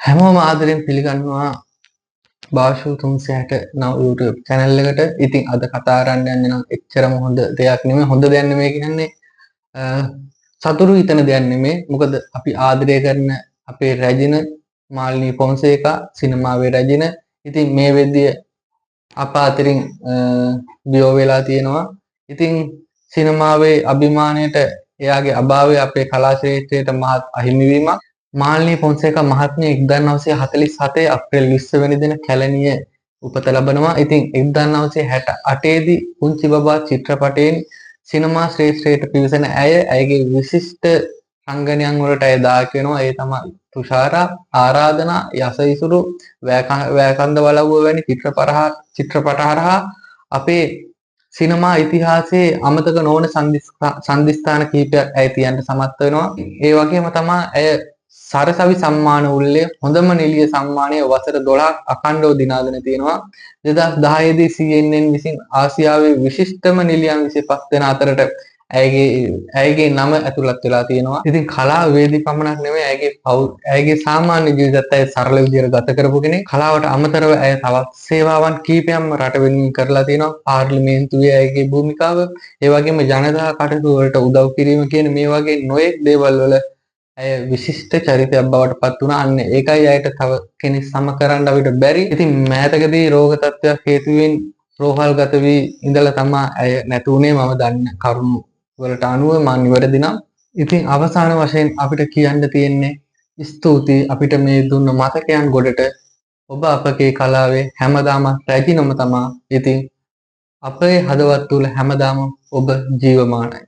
හැමෝම ආදරෙන් පිළිගන්නවා භාෂු 369 YouTube channel එකට. ඉතින් අද කතා කරන්න යන්නේ නම් එච්චරම හොඳ දෙයක් නෙමෙයි. හොඳ දෙයක් නෙමෙයි කියන්නේ සතුරු හිතන දෙයක් නෙමෙයි. මොකද අපි ආදරය කරන අපේ රැජින මාල්නී පොන්සේකා සිනමාවේ රැජින. ඉතින් මේ වෙද්දිය අප අතරින් වියෝ වෙලා තියෙනවා. ඉතින් සිනමාවේ අභිමානයට එයාගේ අභාවය අපේ කලා ක්ෂේත්‍රයට මහත් අහිමිවීමක්. මාල්නී පොන්සේකා මහත්මිය 1947 අප්‍රේල් 20 වෙනි දින කැලණියේ උපත ලබනවා. ඉතින් 1968 දී පුංචි බබා චිත්‍රපටයෙන් සිනමා ශ්‍රේෂ්ඨයට පිවිසෙන ඇයගේ විශිෂ්ට රංගනයන් වලට ඇය දායක වෙනවා. ඒ තමයි තුෂාරා, ආරාධනා, යසයිසුරු, වැකන්ද වලව්ව වැනි චිත්‍රපට හරහා අපේ සිනමා ඉතිහාසයේ අමතක නොවන සන්ධිස්ථාන කිහිපයක් ඇය තියන්න සමත් වෙනවා. ඒ වගේම තමයි ඇය සරසවි සම්මාන උල්ලේ හොඳම නිළිය සම්මානය වසර 12ක් අඛණ්ඩව දිනාගෙන තියෙනවා. 2010 දී CNN විසින් ආසියාවේ විශිෂ්ටම නිළියන් 25 දෙනා අතරට ඇයගේ නම ඇතුළත් වෙලා තියෙනවා. ඉතින් කලාව වේදී පමණක් නෙමෙයි ඇයගේ සාමාන්‍ය ජීවිතයත් ඇය සරල විදියට ගත කරපු කෙනෙක්. කලාවට අමතරව ඇය තවත් සේවාවන් කීපයක්ම රට වෙනුවෙන් කරලා තියෙනවා. පාර්ලිමේන්තුවේ ඇයගේ භූමිකාව, ඒ වගේම ජනතා කටයුතු වලට උදව් කිරීම කියන මේ වගේ නොයෙක් දේවල් වල ඇය විශිෂ්ට චරිතයක් බවට පත් වුණා. අන්න ඒකයි ඇයට තව කෙනෙක් සම කරන්න අපිට බැරි. ඉතින් මෑතකදී රෝග තත්ත්වයක් හේතුවෙන් රෝහල්ගත වී ඉඳලා තමයි ඇය නැතුනේ. මම දන්න කරුණු වලට අනුව මම නිවැරදි නම්. ඉතින් අවසාන වශයෙන් අපිට කියන්න තියෙන්නේ ස්තුතියි අපිට මේ දුන්න මතකයන් ගොඩට. ඔබ අපගේ කලාවේ හැමදාම රැජිනම තමා. ඉතින් අපේ හදවත් තුල හැමදාම ඔබ ජීවමානයි.